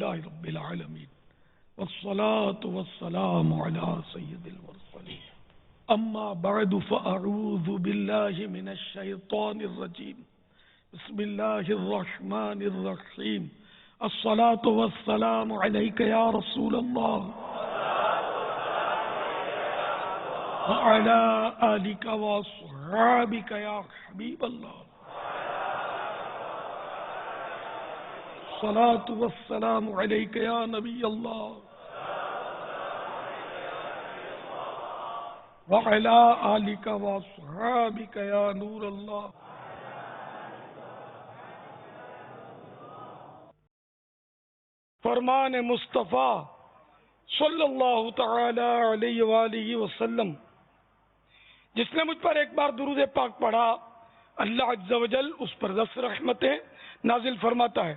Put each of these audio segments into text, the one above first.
للہ رب العالمین والصلاة والسلام علی سید المرسلین اما بعد فاعوذ باللہ من الشیطان الرجیم بسم اللہ الرحمن الرحیم الصلاة والسلام علیک یا رسول اللہ وعلی آلک واصحابک یا حبیب اللہ الصلاة والسلام علیک یا نبی اللہ وعلی آلک واصحابک یا نور اللہ. فرمان مصطفیٰ صلی اللہ تعالی علیہ وآلہ وسلم: جس نے مجھ پر ایک بار درود پاک پڑھا اللہ عز و جل اس پر 10 رحمتیں نازل فرماتا ہے،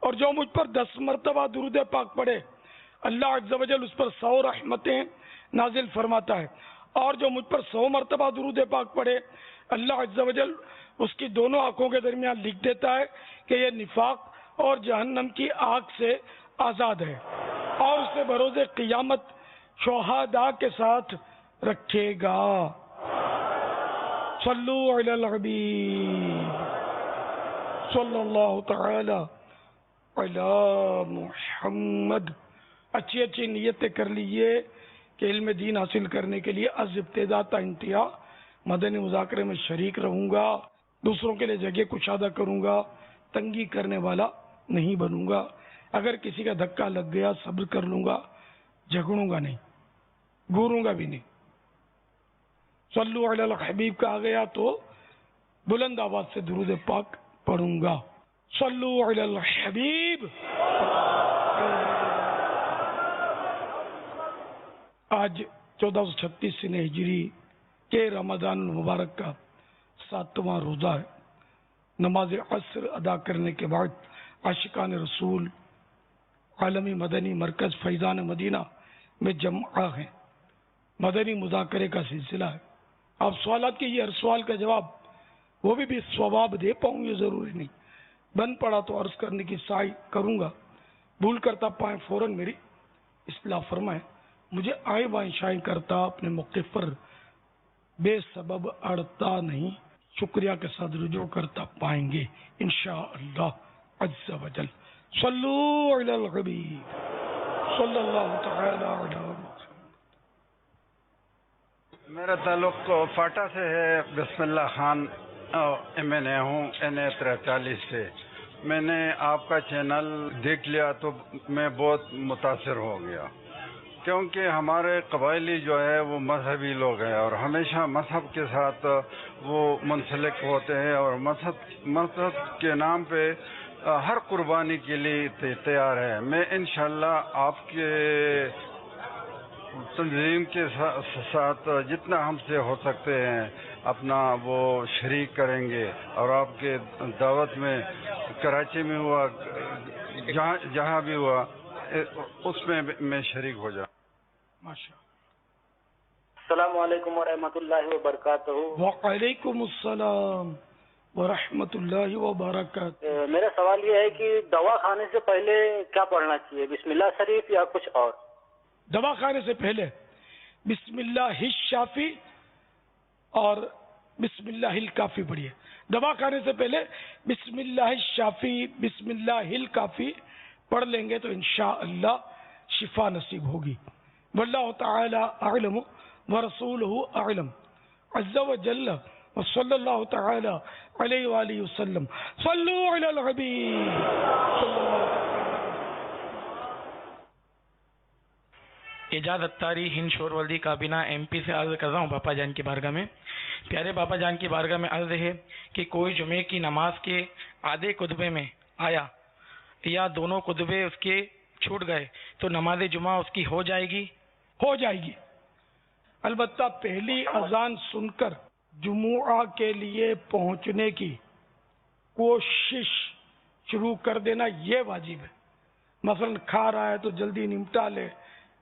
اور جو مجھ پر 10 مرتبہ درود پاک پڑھے اللہ عز و جل اس پر 100 رحمتیں نازل فرماتا ہے، اور جو مجھ پر 100 مرتبہ درود پاک پڑھے اللہ عز و جل اس کی دونوں آنکھوں کے درمیان لکھ دیتا ہے کہ یہ نفاق اور جہنم کی آگ سے آزاد ہے، اور اسے بروز قیامت شہداء کے ساتھ رکھے گا. صلو علی الحبیب صلی اللہ تعالی علی محمد. اچھی اچھی نیتیں کر لیجئے کہ علم دین حاصل کرنے کے لیے از ابتدا تا انتہا مدنی مذاکرے میں شریک رہوں گا، دوسروں کے لیے جگہ کشادہ کروں گا، تنگی کرنے والا نہیں بنوں گا. اگر کسی کا دھکا لگ گیا صبر کر لوں گا، جھگڑوں گا نہیں، گوروں گا بھی نہیں. صلو علی الحبیب کہا گیا تو بلند آواز سے درود پاک پڑھوں گا. صلو علی الحبیب. آج 1436 ہجری کے رمضان المبارک کا 7واں روزہ ہے. نماز عصر ادا کرنے کے بعد عاشقان رسول عالمی مدنی مرکز فیضان مدینہ میں جمع ہیں. مدنی مذاکرے کا سلسلہ ہے. آپ سوالات کے ہر سوال کا جواب وہ بھی ثواب دے پاؤں یہ ضروری نہیں. بند پڑا تو عرض کرنے کی سعی کروں گا. بھول کرتا پائیں فوراً میری اصلاح فرمائیں. مجھے آئیں بائیں شائیں کرتا اپنے موقف پر بے سبب اڑتا نہیں. شکریہ کے ساتھ رجوع کرتا پائیں گے انشاءاللہ عز و جل. صلو علی الحبیب صلی اللہ تعالی علی محمد. میرا تعلق فاٹا سے ہے. بسم اللہ خان MNA ہوں NA 43 سے. میں نے آپ کا چینل دیکھ لیا تو میں بہت متاثر ہو گیا، کیونکہ ہمارے قبائلی جو ہے وہ مذہبی لوگ ہیں اور ہمیشہ مذہب کے ساتھ وہ منسلک ہوتے ہیں، اور مذہب کے نام پہ ہر قربانی کے لیے تیار ہے. میں انشاءاللہ آپ کے تنظیم کے ساتھ جتنا ہم سے ہو سکتے ہیں اپنا وہ شریک کریں گے، اور آپ کے دعوت میں کراچی میں ہوا جہاں بھی ہوا اس میں شریک ہو جاؤں. ماشاء السلام علیکم ورحمۃ اللہ وبرکاتہ. وعلیکم السلام ورحمۃ اللہ وبرکاتہ. میرا سوال یہ ہے کہ دوا کھانے سے پہلے کیا پڑھنا چاہیے، بسم اللہ شریف یا کچھ اور؟ دوا کھانے سے پہلے بسم اللہ الشافی اور بسم اللہ الکافی پڑھیے. دوا کھانے سے پہلے بسم اللہ الشافی بسم اللہ الکافی پڑھ لیں گے تو انشاءاللہ شفا نصیب ہوگی. واللہ تعالی اعلم ورسولہ اعلم عز و جل وصلی اللہ تعالی علیہ وآلہ وسلم. صلو علی الحبیب. اعجاز اتاری ہند شور ولدی کابینہ MP سے عرض کر رہا ہوں باپا جان کی بارگاہ میں. پیارے باپا جان کی بارگاہ میں عرض ہے کہ کوئی جمعے کی نماز کے آدھے خطبے میں آیا یا دونوں خطبے اس کے چھوٹ گئے تو نماز جمعہ اس کی ہو جائے گی؟ ہو جائے گی. البتہ پہلی اذان سن کر جمعہ کے لیے پہنچنے کی کوشش شروع کر دینا یہ واجب ہے. مثلا کھا رہا ہے تو جلدی نمٹا لے،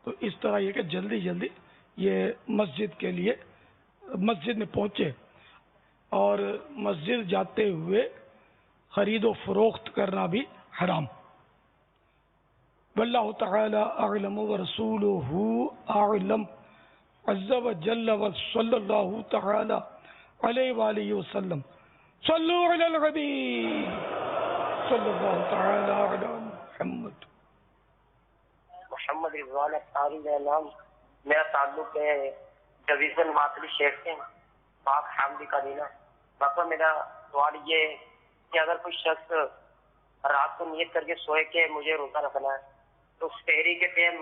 تو اس طرح یہ کہ جلدی جلدی یہ مسجد کے لیے مسجد میں پہنچے. اور مسجد جاتے ہوئے خرید و فروخت کرنا بھی حرام. واللہ تعالی اعلم ورسولہ اعلم عز وجل وصلی اللہ تعالی علیہ وآلہ وسلم صلو علی الحبیب صلی اللہ تعالی علی محمد. محمد رضوان اختاری میرا نام. میرا تعلق ہے ڈویژن ماتلی شہر سے پاک حامدی کا دینا. باقی میرا سوال یہ ہے کہ اگر کوئی شخص رات کو نیت کر کے سوئے کہ مجھے روزہ رکھنا ہے تو سحری کے ٹائم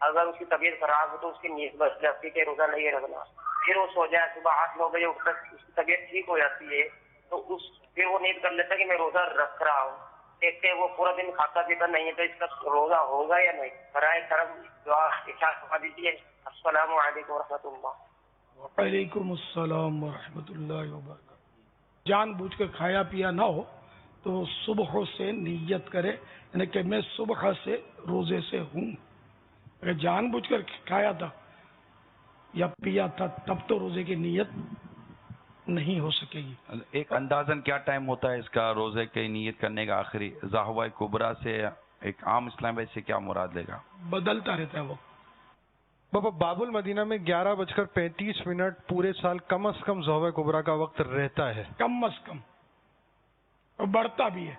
اگر اس کی طبیعت خراب ہو تو اس کی نیت بچ جاتی ہے کہ روزہ نہیں رکھنا. پھر وہ سو جائے صبح 8-9 بجے اٹھ کر اس کی طبیعت ٹھیک ہو جاتی ہے تو پھر وہ نیت کر لیتا ہے کہ میں روزہ رکھ رہا ہوں. دیکھتے وہ پورا دن کھاتا پیتا نہیں ہے تو اس کا روزہ ہوگا یا نہیں؟ برائے کرم دعا ارشاد فرما دیجیے. السلام علیکم ورحمۃ اللہ. وعلیکم السلام ورحمۃ اللہ وبرکاتہ. جان بوجھ کر کھایا پیا نہ ہو تو صبح سے نیت کرے یعنی کہ میں صبح سے روزے سے ہوں. اگر جان بوجھ کر کھایا تھا یا پیا تھا تب تو روزے کی نیت نہیں ہو سکے گی. ایک اندازاً کیا ٹائم ہوتا ہے اس کا روزے کی نیت کرنے کا؟ آخری ظاہوہ کبریٰ سے ایک عام اسلام سے کیا مراد لے گا؟ بدلتا رہتا ہے وہ. بابا باب المدینہ میں 11:35 پورے سال کم از کم ظہور کبریٰ کا وقت رہتا ہے. کم از کم اور بڑھتا بھی ہے.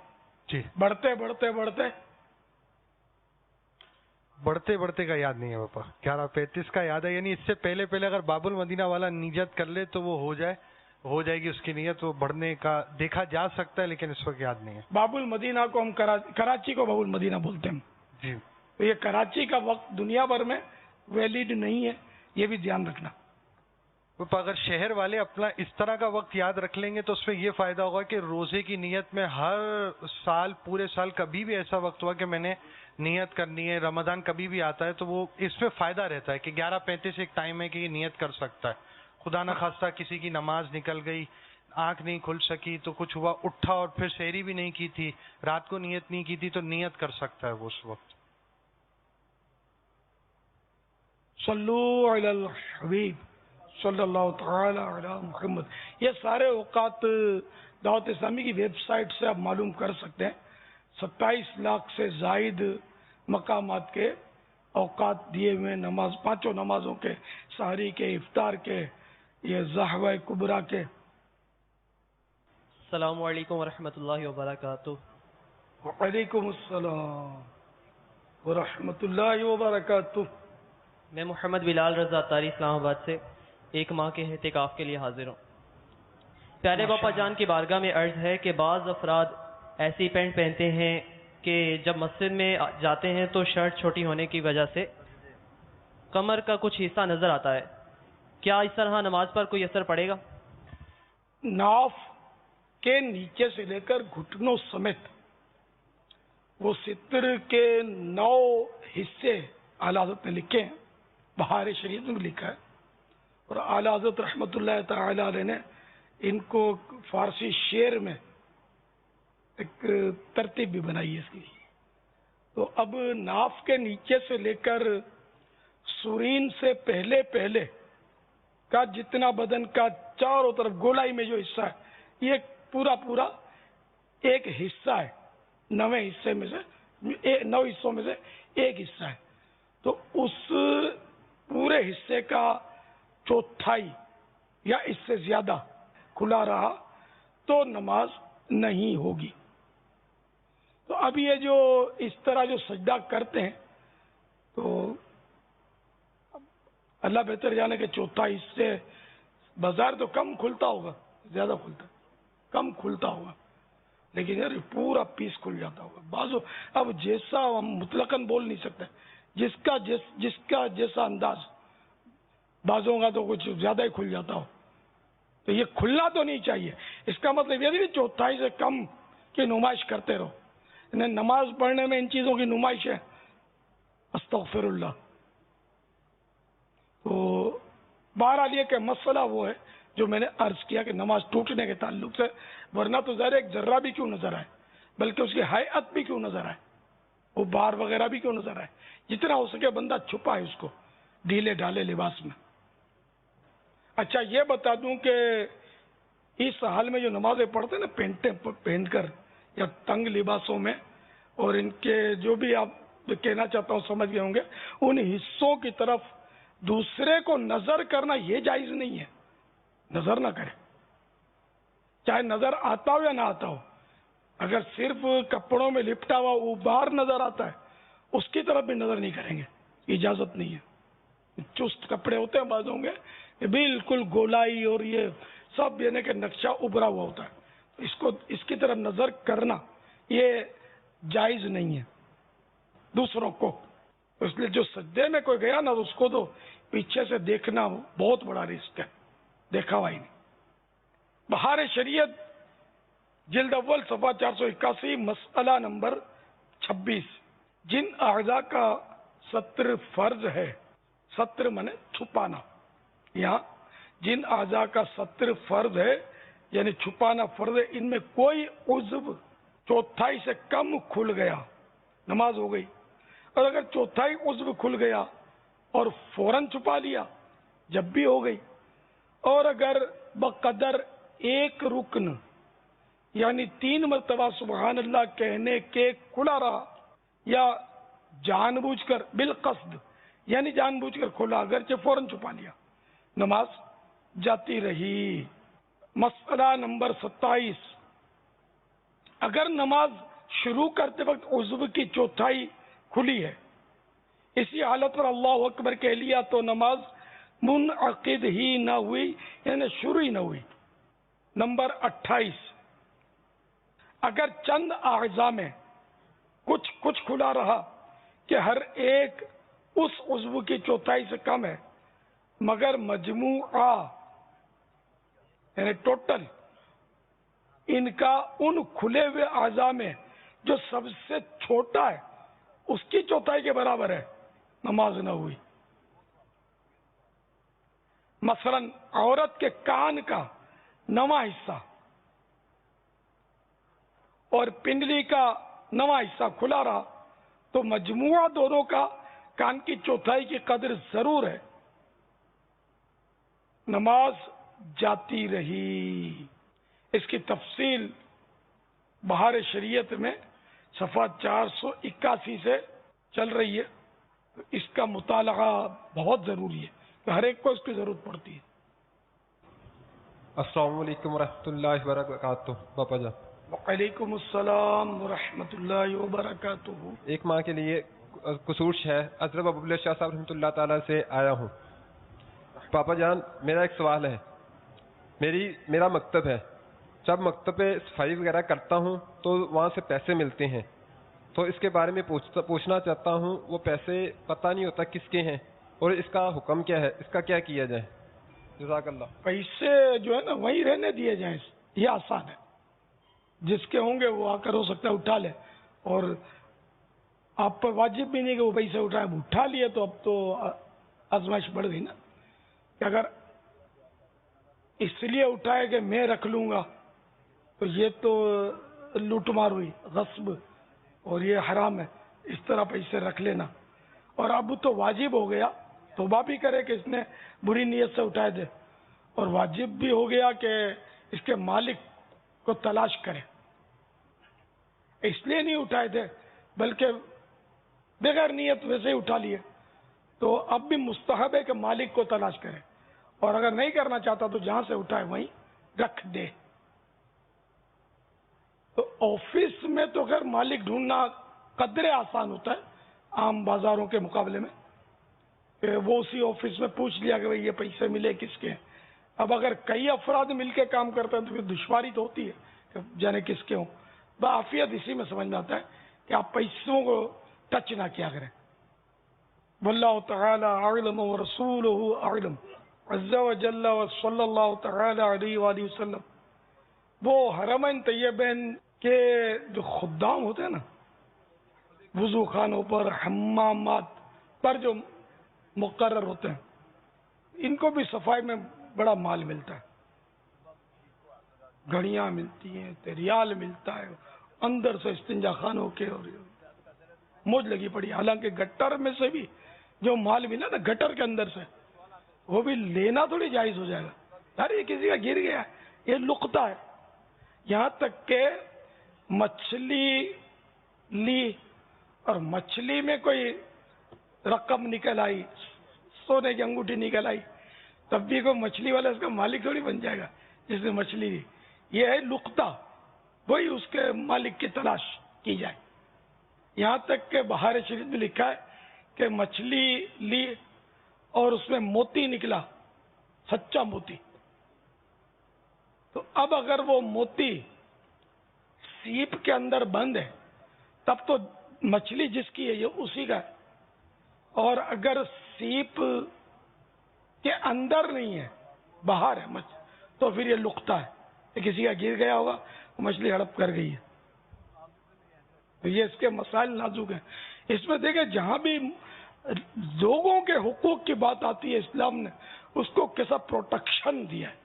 جی بڑھتے بڑھتے بڑھتے بڑھتے بڑھتے کا یاد نہیں ہے بابا. 11:35 کا یاد ہے. یعنی اس سے پہلے اگر باب المدینہ والا نیت کر لے تو وہ ہو جائے گی اس کی نیت. وہ بڑھنے کا دیکھا جا سکتا ہے لیکن اس وقت یاد نہیں ہے. باب المدینہ کو ہم کراچی کو باب المدینہ بولتے ہیں. جی تو یہ کراچی کا وقت دنیا بھر میں ویلڈ نہیں ہے, یہ بھی دھیان رکھنا. اگر شہر والے اپنا اس طرح کا وقت یاد رکھ لیں گے تو اس میں یہ فائدہ ہوگا کہ روزے کی نیت میں ہر سال پورے سال کبھی بھی ایسا وقت ہوا کہ میں نے نیت کرنی ہے, رمضان کبھی بھی آتا ہے تو وہ اس میں فائدہ رہتا ہے کہ 11:35 ایک ٹائم ہے کہ یہ نیت کر سکتا ہے. خدا نہ خواستہ کسی کی نماز نکل گئی, آنکھ نہیں کھل سکی تو کچھ ہوا, اٹھا اور پھر سحری بھی نہیں کی تھی, رات کو نیت نہیں کی تھی تو نیت کر سکتا ہے وہ اس وقت. صلو علی الحبیب صلی اللہ تعالی علی محمد. یہ سارے اوقات دعوت اسلامی کی ویب سائٹ سے آپ معلوم کر سکتے ہیں. 27 لاکھ سے زائد مقامات کے اوقات دیے ہوئے نماز, 5 نمازوں کے, سحری کے, افطار کے, یہ ظہوہ کبریٰ کے. السلام علیکم ورحمۃ اللہ وبرکاتہ. وعلیکم السلام ورحمۃ اللہ وبرکاتہ. میں محمد بلال رضا تاری اسلام آباد سے 1 ماہ کے اعتکاف کے لیے حاضر ہوں. پیارے باپا جان کی بارگاہ میں عرض ہے کہ بعض افراد ایسی پینٹ پہنتے ہیں کہ جب مسجد میں جاتے ہیں تو شرٹ چھوٹی ہونے کی وجہ سے کمر کا کچھ حصہ نظر آتا ہے. کیا اس طرح نماز پر کوئی اثر پڑے گا؟ ناف کے نیچے سے لے کر گھٹنوں سمیت وہ ستر کے 9 حصے اعلیٰ حضرت نے لکھے ہیں, بہار شریعت میں بھی لکھا ہے, اور اعلیٰ حضرت رحمۃ اللہ تعالی علیہ نے ان کو فارسی شعر میں ایک ترتیب بھی بنائی ہے اس کی. تو اب ناف کے نیچے سے لے کر سورین سے پہلے کا جتنا بدن کا چاروں طرف گولائی میں جو حصہ ہے یہ پورا ایک حصہ ہے. 9 حصوں میں سے ایک حصہ ہے. تو اس پورے حصے کا چوتھائی یا اس سے زیادہ کھلا رہا تو نماز نہیں ہوگی. تو اب یہ جو اس طرح جو سجدہ کرتے ہیں تو اللہ بہتر جانے کہ چوتھا حصے بازار تو کم کھلتا ہوگا, زیادہ کم کھلتا ہوگا, لیکن یار پورا پیس کھل جاتا ہوگا. بعضو اب جیسا ہم مطلقاً بول نہیں سکتے, جس کا جیسا انداز, بعضوں کا تو کچھ زیادہ ہی کھل جاتا ہو. تو یہ کھلنا تو نہیں چاہیے. اس کا مطلب یہ نہیں چوتھائی سے کم کی نمائش کرتے رہو. نماز پڑھنے میں ان چیزوں کی نمائش ہے, استغفر اللہ. تو بہرحال یہ کہ مسئلہ وہ ہے جو میں نے عرض کیا کہ نماز ٹوٹنے کے تعلق سے, ورنہ تو ظاہر ایک ذرہ بھی کیوں نظر آئے, بلکہ اس کی حیات بھی کیوں نظر آئے, وہ بار وغیرہ بھی کیوں نظر آئے, جتنا ہو سکے بندہ چھپائے اس کو ڈھیلے ڈھالے لباس میں. اچھا یہ بتا دوں کہ اس حال میں جو نمازیں پڑھتے ہیں نا پینٹیں پہن کر یا تنگ لباسوں میں, اور ان کے جو بھی آپ میں کہنا چاہتا ہوں سمجھ گئے ہوں گے، ان حصوں کی طرف دوسرے کو نظر کرنا یہ جائز نہیں ہے. نظر نہ کرے، چاہے نظر آتا ہو یا نہ آتا ہو. اگر صرف کپڑوں میں لپٹا ہوا وہ باہر نظر آتا ہے اس کی طرف بھی نظر نہیں کریں گے، اجازت نہیں ہے. چست کپڑے ہوتے ہیں بعض ہوں گے یہ بالکل گولائی اور یہ سب یعنی کہ نقشہ ابھرا ہوا ہوتا ہے، اس کی طرف نظر کرنا یہ جائز نہیں ہے دوسروں کو. اس لیے جو سجدے میں کوئی گیا نا اس کو تو پیچھے سے دیکھنا بہت بڑا رسک ہے، دیکھا ہوا ہی نہیں. بہار شریعت جلد اول صفحہ 481 مسئلہ نمبر 26. جن اعضاء کا ستر فرض ہے، ستر منے چھپانا، یہاں جن اعضاء کا ستر فرض ہے یعنی چھپانا فرض ہے، ان میں کوئی عضو چوتھائی سے کم کھل گیا نماز ہو گئی. اور اگر چوتھائی عضو کھل گیا اور فوراً چھپا لیا جب بھی ہو گئی. اور اگر بقدر ایک رکن یعنی 3 مرتبہ سبحان اللہ کہنے کے کھلا رہا، یا جان بوجھ کر بالقصد یعنی جان بوجھ کر کھلا اگرچہ فوراً چھپا لیا، نماز جاتی رہی. مسئلہ نمبر 27. اگر نماز شروع کرتے وقت عضو کی چوتھائی کھلی ہے، اسی حالت پر اللہ اکبر کہہ لیا تو نماز منعقد ہی نہ ہوئی یعنی شروع ہی نہ ہوئی. نمبر 28. اگر چند اعضاء میں کچھ کھلا رہا کہ ہر ایک اس عضو کی چوتھائی سے کم ہے، مگر مجموعہ یعنی ٹوٹل ان کا ان کھلے ہوئے اعضاء میں جو سب سے چھوٹا ہے اس کی چوتھائی کے برابر ہے، نماز نہ ہوئی. مثلا عورت کے کان کا 9واں حصہ اور پنڈلی کا 9واں حصہ کھلا رہا تو مجموعہ دونوں کا کان کی چوتھائی کی قدر ضرور ہے، نماز جاتی رہی. اس کی تفصیل بہار شریعت میں صفحہ 481 سے چل رہی ہے. اس کا مطالعہ بہت ضروری ہے کہ ہر ایک کو اس کی ضرورت پڑتی ہے. السلام علیکم ورحمۃ اللہ وبرکاتہ. باپا جان. وعلیکم السلام ورحمۃ اللہ وبرکاتہ. ایک ماہ کے لیے قصور ہے، حضرت ابو اللہ شاہ صاحب رحمۃ اللہ تعالیٰ سے آیا ہوں. پاپا جان میرا ایک سوال ہے. میرا مکتب ہے، جب مکتب پہ صفائی وغیرہ کرتا ہوں تو وہاں سے پیسے ملتے ہیں، تو اس کے بارے میں پوچھنا چاہتا ہوں. وہ پیسے پتہ نہیں ہوتا کس کے ہیں اور اس کا حکم کیا ہے، اس کا کیا کیا جائے؟ جزاک اللہ. پیسے جو ہے نا وہیں رہنے دیے جائیں، یہ آسان ہے. جس کے ہوں گے وہ آ کر ہو سکتا ہے اٹھا لے، اور آپ پر واجب بھی نہیں کہ وہ پیسے اٹھائے. اٹھا لیے تو اب تو آزمائش بڑھ گئی نا، کہ اگر اس لیے اٹھائے کہ میں رکھ لوں گا تو یہ تو لوٹ مار ہوئی، غصب، اور یہ حرام ہے. اس طرح پیسے رکھ لینا. اور اب تو واجب ہو گیا، توبہ بھی کرے کہ اس نے بری نیت سے اٹھائے دے، اور واجب بھی ہو گیا کہ اس کے مالک کو تلاش کرے. اس لیے نہیں اٹھائے تھے بلکہ بغیر نیت ویسے ہی اٹھا لیے، تو اب بھی مستحب ہے کہ مالک کو تلاش کرے، اور اگر نہیں کرنا چاہتا تو جہاں سے اٹھائے وہیں رکھ دے. تو آفس میں تو خیر مالک ڈھونڈنا قدرے آسان ہوتا ہے عام بازاروں کے مقابلے میں، کہ وہ اسی آفس میں پوچھ لیا کہ بھئی یہ پیسے ملے کس کے ہیں. اب اگر کئی افراد مل کے کام کرتے ہیں تو پھر دشواری تو ہوتی ہے کہ جانے کس کے ہوں. بعافیت اسی میں سمجھ میں آتا ہے کہ آپ پیسوں کو ٹچ نہ کیا کریں. واللہ تعالی اعلم ورسولہ اعلم عز وجل وصلی اللہ تعالی علیہ وآلہ وسلم. وہ حرمین طیبین کے جو خدام ہوتے ہیں نا، وضو خانوں پر، حمامات پر جو مقرر ہوتے ہیں، ان کو بھی صفائی میں بڑا مال ملتا ہے. گھڑیاں ملتی ہیں، تریال ملتا ہے، اندر سے استنجا خانوں کے، اور موج لگی پڑی. حالانکہ گٹر میں سے بھی جو مال ملا نا گٹر کے اندر سے، وہ بھی لینا تھوڑی جائز ہو جائے گا. یار یہ کسی کا گر گیا، یہ لقطہ ہے. یہاں تک کہ مچھلی لی اور مچھلی میں کوئی رقم نکل آئی, سونے کی انگوٹھی نکل آئی, تب بھی کوئی مچھلی والا اس کا مالک تھوڑی بن جائے گا جس نے مچھلی لی. یہ ہے لقطہ, وہی اس کے مالک کی تلاش کی جائے. یہاں تک کہ بہار شریف میں لکھا ہے کہ مچھلی لی اور اس میں موتی نکلا, سچا موتی. تو اب اگر وہ موتی سیپ کے اندر بند ہے تب تو مچھلی جس کی ہے یہ اسی کا ہے, اور اگر سیپ کے اندر نہیں ہے, باہر ہے تو پھر یہ لقطہ ہے, یہ کسی کا گر گیا ہوگا, مچھلی ہڑپ کر گئی ہے. تو یہ اس کے مسائل نازک ہیں. اس میں دیکھیں جہاں بھی لوگوں کے حقوق کی بات آتی ہے اسلام نے اس کو کیسا پروٹیکشن دیا ہے,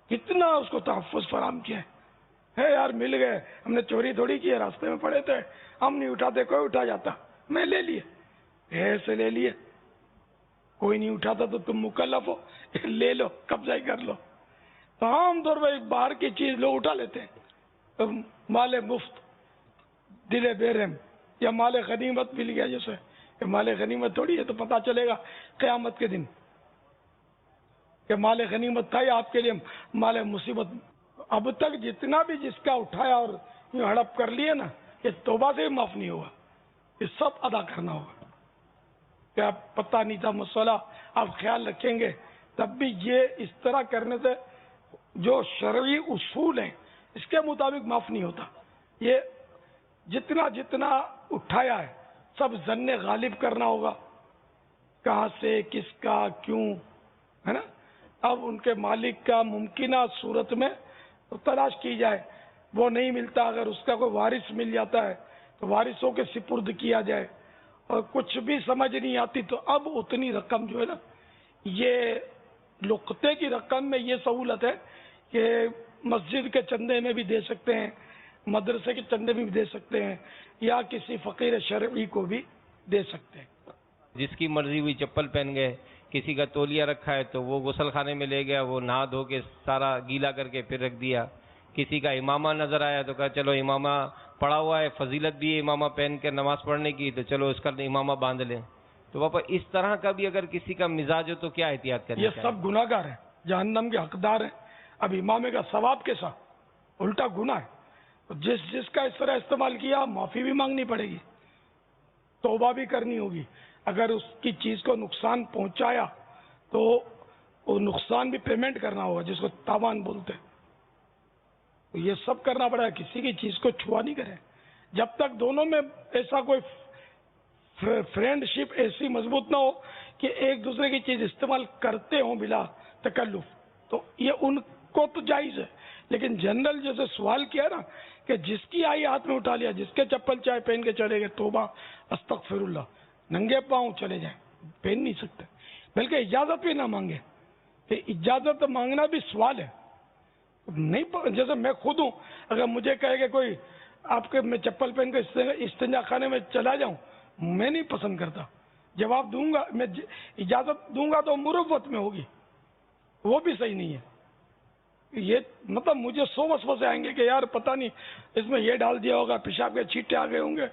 کتنا اس کو تحفظ فراہم کیا ہے. یار مل گئے, ہم نے چوری تھوڑی کی ہے, راستے میں پڑے تھے, ہم نہیں اٹھاتے, کوئی اٹھا جاتا, میں لے لیے, ایسے لے لیے, کوئی نہیں اٹھاتا تو تم مکلف ہو, لے لو, قبضہ ہی کر لو. تو عام طور پر باہر کی چیز لوگ اٹھا لیتے ہیں, مال مفت, دل بے-رحم, یا مال غنیمت مل گیا جیسے, کہ مال غنیمت تھوڑی ہے, تو پتہ چلے گا قیامت کے دن کہ مال غنیمت تھا یا آپ کے لیے مال مصیبت. اب تک جتنا بھی جس کا اٹھایا اور یوں ہڑپ کر لیے نا, یہ توبہ سے بھی معاف نہیں ہوگا, یہ سب ادا کرنا ہوگا. کہ آپ پتہ نہیں تھا مسئلہ, آپ خیال رکھیں گے, تب بھی یہ اس طرح کرنے سے جو شرعی اصول ہیں اس کے مطابق معاف نہیں ہوتا. یہ جتنا جتنا اٹھایا ہے سب ظن غالب کرنا ہوگا, کہاں سے, کس کا, کیوں, ہے نا. اب ان کے مالک کا ممکنہ صورت میں تلاش کی جائے, وہ نہیں ملتا, اگر اس کا کوئی وارث مل جاتا ہے تو وارثوں کے سپرد کیا جائے, اور کچھ بھی سمجھ نہیں آتی تو اب اتنی رقم جو ہے نا, یہ لقطے کی رقم میں یہ سہولت ہے کہ مسجد کے چندے میں بھی دے سکتے ہیں, مدرسے کے چندے میں بھی دے سکتے ہیں, یا کسی فقیر شرعی کو بھی دے سکتے ہیں. جس کی مرضی ہوئی چپل پہن گئے, کسی کا تولیہ رکھا ہے تو وہ غسل خانے میں لے گیا, وہ نہا دھو کے سارا گیلا کر کے پھر رکھ دیا. کسی کا امامہ نظر آیا تو کہا چلو امامہ پڑا ہوا ہے, فضیلت بھی ہے امامہ پہن کے نماز پڑھنے کی, تو چلو اس کا امامہ باندھ لیں. تو پاپا اس طرح کا بھی اگر کسی کا مزاج ہو تو کیا احتیاط کرنا یہ سب گناہ گار ہیں, جہنم کے حقدار ہیں. اب امامے کا ثواب کیسا, الٹا گناہ ہے. جس کا اس طرح استعمال کیا معافی بھی مانگنی پڑے گی, توبہ بھی کرنی ہوگی. اگر اس کی چیز کو نقصان پہنچایا تو وہ نقصان بھی پیمنٹ کرنا ہوگا, جس کو تاوان بولتے ہیں. یہ سب کرنا پڑے گا, کسی کی چیز کو چھوا نہیں کرے. جب تک دونوں میں ایسا کوئی فرینڈ شپ ایسی مضبوط نہ ہو کہ ایک دوسرے کی چیز استعمال کرتے ہوں بلا تکلف, تو یہ ان کو تو جائز ہے. لیکن جنرل جیسے سوال کیا نا کہ جس کی آئی ہاتھ میں اٹھا لیا, جس کے چپل چاہے پہن کے چلے گئے, توبہ استغفر اللہ, ننگے پاؤں چلے جائیں, پہن نہیں سکتے, بلکہ اجازت بھی نہ مانگے. کہ اجازت مانگنا بھی سوال ہے. نہیں, جیسے میں خود ہوں, اگر مجھے کہے کہ کوئی آپ کے میں چپل پہن کے استنجا خانے میں چلا جاؤں, میں نہیں پسند کرتا. جواب دوں گا, میں اجازت دوں گا تو مروت میں ہوگی, وہ بھی صحیح نہیں ہے. یہ مطلب مجھے 100 وسوسے آئیں گے کہ یار پتہ نہیں اس میں یہ ڈال دیا ہوگا, پیشاب کے چھینٹے آ گئے ہوں گے,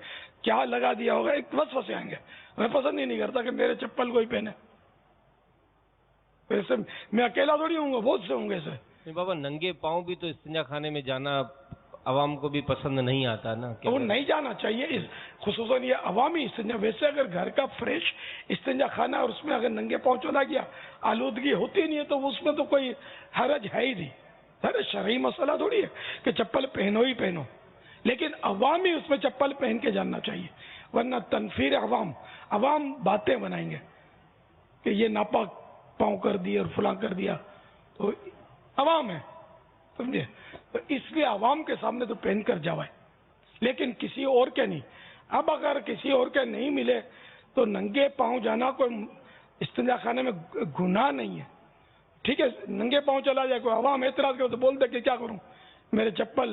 کیا لگا دیا ہوگا, ایک وسوسے آئیں گے. میں پسند ہی نہیں کرتا کہ میرے چپل کوئی پہنے. ایسے میں اکیلا تھوڑی ہوں گا, بہت سے ہوں گے ایسے. بابا ننگے پاؤں بھی تو استنجا خانے میں جانا عوام کو بھی پسند نہیں آتا نا, تو وہ نہیں جانا چاہیے, خصوصاً یہ عوامی استنجا. ویسے اگر گھر کا فریش استنجا خانہ اور اس میں اگر ننگے پاؤں چلا گیا, آلودگی ہوتی نہیں ہے, تو اس میں تو کوئی حرج ہے ہی نہیں. ارے شرعی مسئلہ تھوڑی ہے کہ چپل پہنو ہی پہنو, لیکن عوامی اس میں چپل پہن کے جاننا چاہیے. ورنہ تنفیر عوام باتیں بنائیں گے کہ یہ ناپاک پاؤں کر دیا اور فلاں کر دیا, تو عوام ہے, سمجھے. تو اس لیے عوام کے سامنے تو پہن کر جاوائے, لیکن کسی اور کے نہیں. اب اگر کسی اور کے نہیں ملے تو ننگے پاؤں جانا کوئی استنجا خانے میں گناہ نہیں ہے. ٹھیک ہے, ننگے پاؤں چلا جائے, کوئی عوام اعتراض کرے تو بول دے کہ کیا کروں, میرے چپل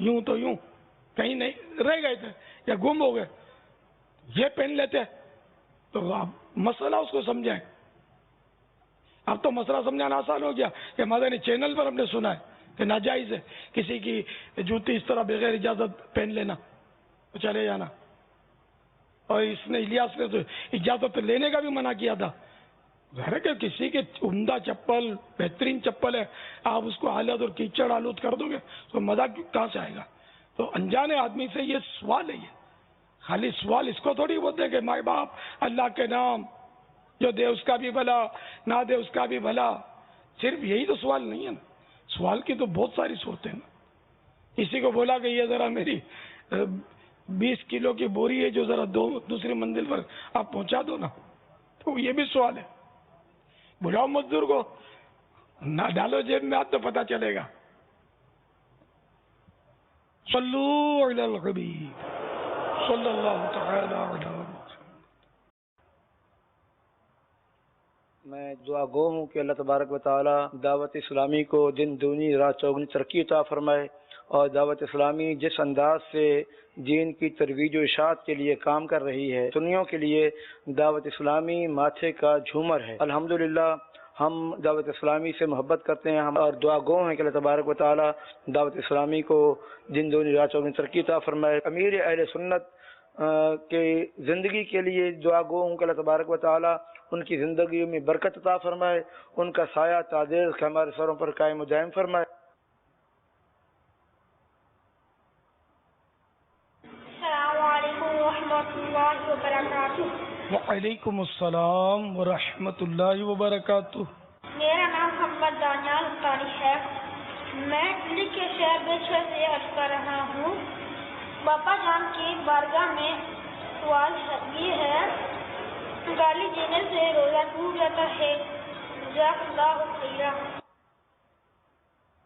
یوں تو یوں کہیں نہیں رہ گئے تھے یا گم ہو گئے, یہ پہن لیتے, تو آپ مسئلہ اس کو سمجھائیں. اب تو مسئلہ سمجھانا آسان ہو گیا کہ مدنی چینل پر ہم نے سنا ہے کہ ناجائز ہے کسی کی جوتی اس طرح بغیر اجازت پہن لینا, تو چلے جانا. اور اس نے الیاس نے تو اجازت لینے کا بھی منع کیا تھا. ظاہر ہے کہ کسی کے عمدہ چپل بہترین چپل ہے, آپ اس کو حالت اور کیچڑ آلود کر دو گے تو مزہ کہاں سے آئے گا؟ تو انجانے آدمی سے یہ سوال ہے, یہ خالی سوال اس کو تھوڑی بولتے ہیں کہ مائی باپ اللہ کے نام جو دے اس کا بھی بھلا نہ دے اس کا بھی بھلا. صرف یہی تو سوال نہیں ہے نا, سوال کی تو بہت ساری صورتیں نا. کسی کو بولا کہ یہ ذرا میری 20 کلو کی بوری ہے جو ذرا دوسری منزل پر آپ پہنچا دو نا, تو یہ بھی سوال ہے. بلاؤ مزدور کو, نہ ڈالو جیب میں آپ تو پتہ چلے گا. صلو علی الحبیب صلی اللہ تعالی علیہ وسلم. میں دعا گو ہوں کہ اللہ تبارک و تعالی دعوت اسلامی کو دن دونی رات چوگنی ترقی عطا فرمائے, اور دعوت اسلامی جس انداز سے دین کی ترویج و اشاعت کے لیے کام کر رہی ہے, سنیوں کے لیے دعوت اسلامی ماتھے کا جھومر ہے. الحمدللہ ہم دعوت اسلامی سے محبت کرتے ہیں اور دعا گو ہیں کہ اللہ تبارک و تعالی دعوت اسلامی کو دن دونی رات چوگنی ترقی عطا فرمائے. امیر اہل سنت کے زندگی کے لیے دعا گو ہوں کہ اللہ تبارک و تعالی ان کی زندگی میں برکت عطا فرمائے, ان کا سایہ تعدیل ہمارے سروں پر قائم و دائم فرمائے. السلام علیکم ورحمۃ اللہ وبرکاتہ. وعلیکم السلام ورحمۃ اللہ وبرکاتہ. میرا نام محمد دانیال اختاری ہے. میں دلی کے شہر بچھڑ سے عرض کر رہا ہوں. باپا جان کی بارگاہ میں سوال یہ ہے, گالی دینے سے روزہ ٹوٹ جاتا ہے, جزاک اللہ خیرا.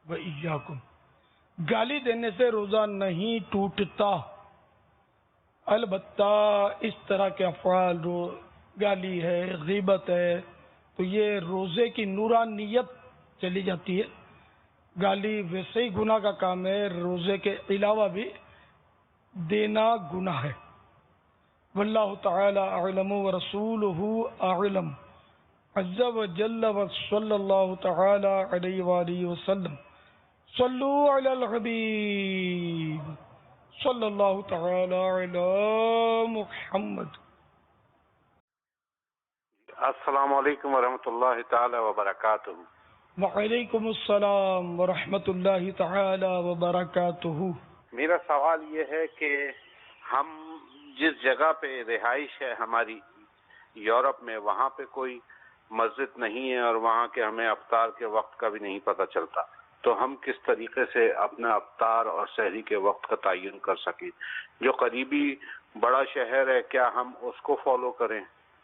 وإیاکم. گالی دینے سے روزہ نہیں ٹوٹتا, البتہ اس طرح کے افعال گالی ہے غیبت ہے تو یہ روزے کی نورانیت چلی جاتی ہے. گالی ویسے ہی گناہ کا کام ہے, روزے کے علاوہ بھی دینا گناہ ہے. واللہ تعالی اعلم ورسولہ اعلم عز وجل وصلی اللہ تعالی علیہ وآلہ وسلم. صلو علی الحبیب صلی اللہ تعالی علی محمد. السلام علیکم ورحمۃ اللہ تعالی وبرکاتہ. وعلیکم السلام ورحمۃ اللہ تعالی وبرکاتہ. میرا سوال یہ ہے کہ ہم جس جگہ پہ رہائش ہے ہماری یورپ میں, وہاں پہ کوئی مسجد نہیں ہے اور وہاں کے ہمیں افطار کے وقت کا بھی نہیں پتہ چلتا, تو ہم کس طریقے سے اپنا افطار اور سحری کے وقت کا تعین کر سکیں؟ جو قریبی بڑا شہر ہے کیا ہم اس کو فالو کریں؟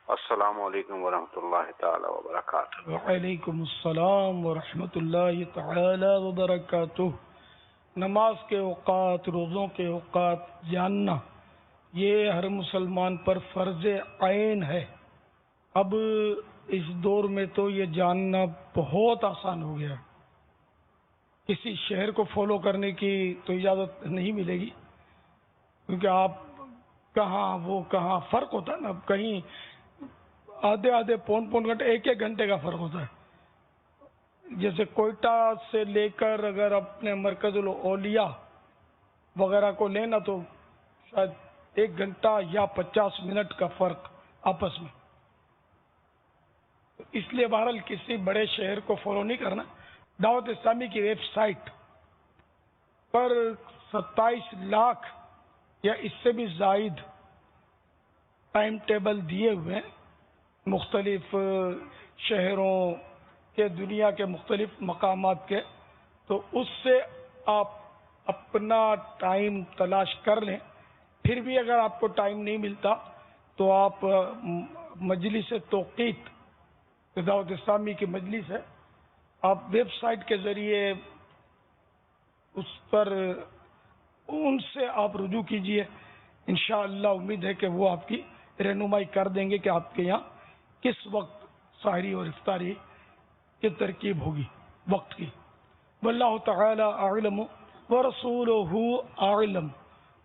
السلام علیکم ورحمۃ اللہ تعالی وبرکاتہ. وعلیکم السلام ورحمۃ اللہ تعالی وبرکاتہ. نماز کے اوقات, روزوں کے اوقات جاننا یہ ہر مسلمان پر فرض عین ہے. اب اس دور میں تو یہ جاننا بہت آسان ہو گیا. کسی شہر کو فالو کرنے کی تو اجازت نہیں ملے گی, کیونکہ آپ کہاں وہ کہاں فرق ہوتا ہے نا. کہیں آدھے پون گھنٹے, ایک گھنٹے کا فرق ہوتا ہے. جیسے کوئٹہ سے لے کر اگر اپنے مرکز الاولیاء وغیرہ کو لینا تو شاید 1 گھنٹہ یا 50 منٹ کا فرق آپس میں. اس لیے بہرحال کسی بڑے شہر کو فالو نہیں کرنا. دعوت اسلامی کی ویب سائٹ پر 27 لاکھ یا اس سے بھی زائد ٹائم ٹیبل دیے ہوئے ہیں, مختلف شہروں کے, دنیا کے مختلف مقامات کے. تو اس سے آپ اپنا ٹائم تلاش کر لیں. پھر بھی اگر آپ کو ٹائم نہیں ملتا تو آپ مجلس توقیت, دعوت اسلامی کی مجلس ہے, آپ ویب سائٹ کے ذریعے اس پر ان سے آپ رجوع کیجئے. انشاءاللہ امید ہے کہ وہ آپ کی رہنمائی کر دیں گے کہ آپ کے یہاں کس وقت سحری اور افطاری کی ترکیب ہوگی وقت کی. واللہ تعالی اعلم ورسولہ اعلم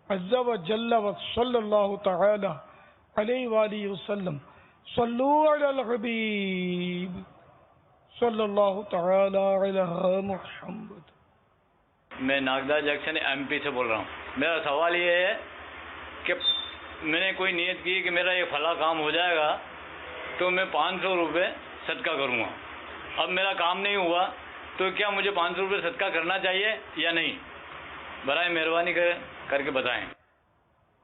عز وجل وصلی اللہ تعالی علیہ وآلہ وسلم. صلو علی الحبیب صلی اللہ تعالی علی محمد. میں ناگدہ جنکشن ایم پی سے بول رہا ہوں. میرا سوال یہ ہے کہ میں نے کوئی نیت کی کہ میرا یہ فلاں کام ہو جائے گا تو میں 500 روپے صدقہ کروں گا. اب میرا کام نہیں ہوا تو کیا مجھے 500 روپے صدقہ کرنا چاہیے یا نہیں؟ برائے مہربانی کر کے بتائیں.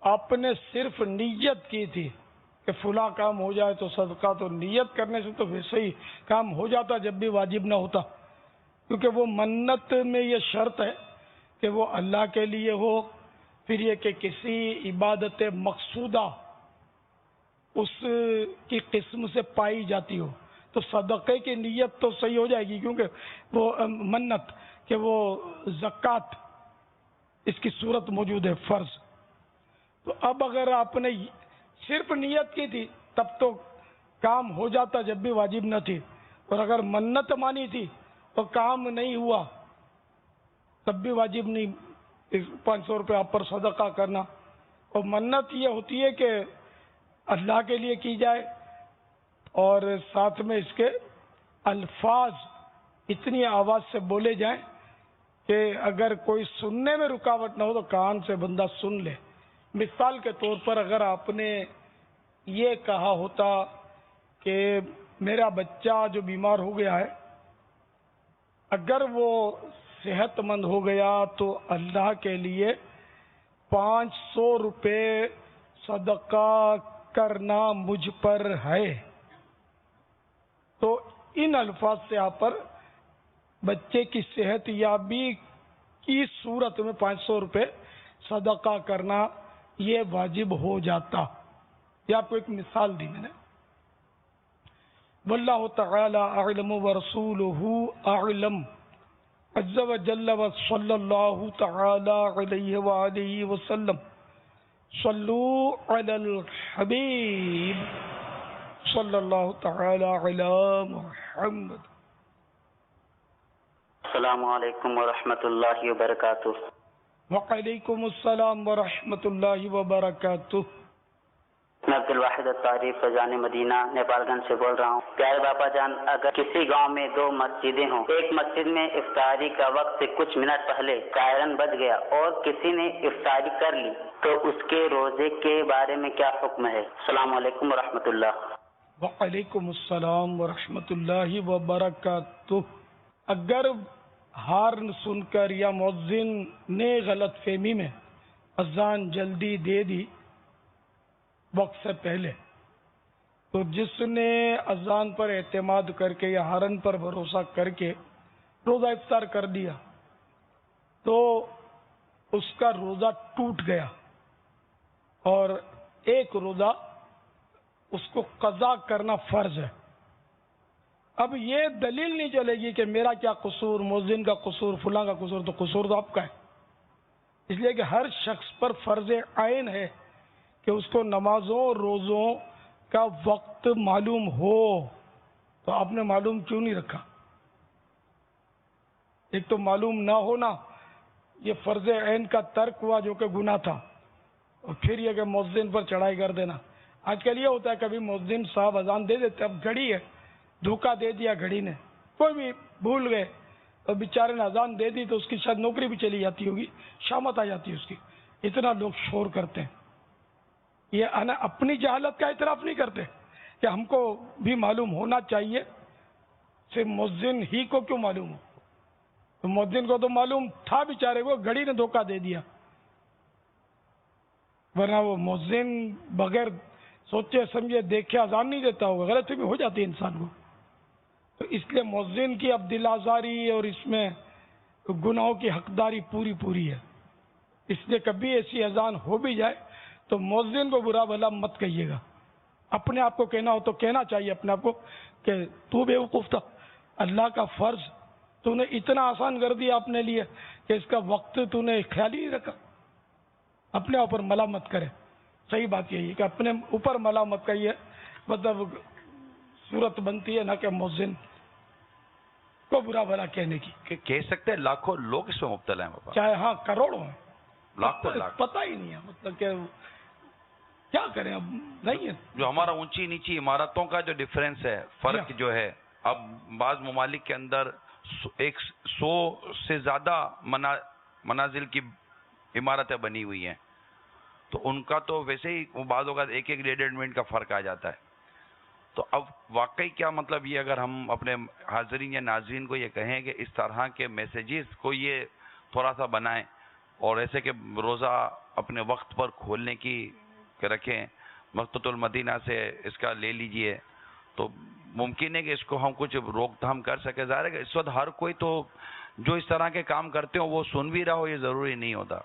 آپ نے صرف نیت کی تھی کہ فلاں کام ہو جائے تو صدقہ، تو نیت کرنے سے تو ویسے ہی کام ہو جاتا جب بھی واجب نہ ہوتا، کیونکہ وہ منت میں یہ شرط ہے کہ وہ اللہ کے لیے ہو، پھر یہ کہ کسی عبادت مقصودہ اس کی قسم سے پائی جاتی ہو، تو صدقے کی نیت تو صحیح ہو جائے گی، کیونکہ وہ منت کہ وہ زکوٰۃ اس کی صورت موجود ہے، فرض. تو اب اگر آپ نے صرف نیت کی تھی تب تو کام ہو جاتا جب بھی واجب نہ تھی، اور اگر منت مانی تھی تو کام نہیں ہوا تب بھی واجب نہیں 500 روپے آپ پر صدقہ کرنا. اور منت یہ ہوتی ہے کہ اللہ کے لیے کی جائے اور ساتھ میں اس کے الفاظ اتنی آواز سے بولے جائیں کہ اگر کوئی سننے میں رکاوٹ نہ ہو تو کان سے بندہ سن لے. مثال کے طور پر اگر آپ نے یہ کہا ہوتا کہ میرا بچہ جو بیمار ہو گیا ہے اگر وہ صحت مند ہو گیا تو اللہ کے لیے 500 روپے صدقہ کرنا مجھ پر ہے، تو ان الفاظ سے آپ پر بچے کی صحت یابی کی صورت میں 500 روپے صدقہ کرنا یہ واجب ہو جاتا. یہ آپ کو ایک مثال دی میں نے. واللہ تعالی اعلم ورسولہ اعلم عز وجل وصلی اللہ تعالی علیہ وآلہ وسلم. صلوا علی الحبیب صلی اللہ تعالی علی محمد. السلام علیکم ورحمۃ اللہ وبرکاتہ. وعلیکم السلام ورحمۃ اللہ وبرکاتہ. میں عبد الواحد الطاری فیضان مدینہ نیپال گنج سے بول رہا ہوں. پیارے باپا جان، اگر کسی گاؤں میں 2 مسجدیں ہوں، ایک مسجد میں افطاری کا وقت سے کچھ منٹ پہلے سائرن بج گیا اور کسی نے افطاری کر لی تو اس کے روزے کے بارے میں کیا حکم ہے؟ السلام علیکم ورحمۃ اللہ. وعلیکم السلام ورحمۃ اللہ وبرکاتہ. اگر ہارن سن کر یا مؤذن نے غلط فہمی میں اذان جلدی دے دی وقت سے پہلے، تو جس نے اذان پر اعتماد کر کے یا ہارن پر بھروسہ کر کے روزہ افطار کر دیا تو اس کا روزہ ٹوٹ گیا اور ایک روزہ اس کو قضا کرنا فرض ہے. اب یہ دلیل نہیں چلے گی کہ میرا کیا قصور، مؤذن کا قصور، فلاں کا قصور، تو قصور تو آپ کا ہے. اس لیے کہ ہر شخص پر فرض عین ہے کہ اس کو نمازوں روزوں کا وقت معلوم ہو. تو آپ نے معلوم کیوں نہیں رکھا؟ ایک تو معلوم نہ ہونا یہ فرض عین کا ترک ہوا جو کہ گناہ تھا، اور پھر یہ کہ مؤذن پر چڑھائی کر دینا. آج کل یہ ہوتا ہے کبھی مؤذن صاحب اذان دے دیتے، اب گھڑی ہے، دھوکہ دے دیا گھڑی نے، کوئی بھی بھول گئے اور بیچارے نے اذان دے دی تو اس کی شاید نوکری بھی چلی جاتی ہوگی، شامت آ جاتی ہے اس کی. اتنا لوگ شور کرتے ہیں. یہ اپنی جہالت کا اعتراف نہیں کرتے کہ ہم کو بھی معلوم ہونا چاہیے. صرف مؤذن ہی کو کیوں معلوم ہو؟ تو مؤذن کو تو معلوم تھا بیچارے کو، گھڑی نے دھوکہ دے دیا. ورنہ وہ مؤذن بغیر سوچے سمجھے دیکھے اذان نہیں دیتا ہوگا، غلط فہمی ہو جاتی ہے انسان کو. تو اس لیے مؤذن کی اب دل آزاری اور اس میں گناہوں کی حقداری پوری ہے. اس لیے کبھی ایسی اذان ہو بھی جائے تو مؤذن کو برا بھلا مت کہیے گا. اپنے آپ کو کہنا ہو تو کہنا چاہیے اپنے آپ کو کہ تو بے وقوف تھا، اللہ کا فرض تو نے اتنا آسان کر دیا اپنے لیے کہ اس کا وقت تو نے خیال ہی نہیں رکھا. اپنے اوپر ملامت کرے. صحیح بات یہی ہے کہ اپنے اوپر ملامت کا یہ مطلب صورت بنتی ہے، نہ کہ مؤذن کو برا بھلا کہنے کی. کہ کہہ سکتے ہیں لاکھوں لوگ اس میں مبتلا ہیں بابا، چاہے ہاں کروڑوں ہیں، لاکھوں پتہ ہی نہیں ہے. مطلب کہ کیا کریں اب نہیں ہے. جو ہمارا اونچی نیچی عمارتوں کا جو ڈفرینس ہے، فرق جو ہے، اب بعض ممالک کے اندر 100 سے زیادہ منازل کی عمارتیں بنی ہوئی ہیں، تو ان کا تو ویسے ہی بعض اوقات ایک ایک 1.5 منٹ کا فرق آ جاتا ہے. تو اب واقعی کیا مطلب یہ اگر ہم اپنے حاضرین یا ناظرین کو یہ کہیں کہ اس طرح کے میسیجز کو یہ تھوڑا سا بنائیں اور ایسے کہ روزہ اپنے وقت پر کھولنے کی رکھیں, مکۃ المدینہ سے اس کا لے لیجئے, تو ممکن ہے کہ اس کو ہم کچھ روک تھام کر سکے. ظاہر ہے کہ اس وقت ہر کوئی تو جو اس طرح کے کام کرتے ہو وہ سن بھی رہا ہو, یہ ضروری نہیں ہوتا.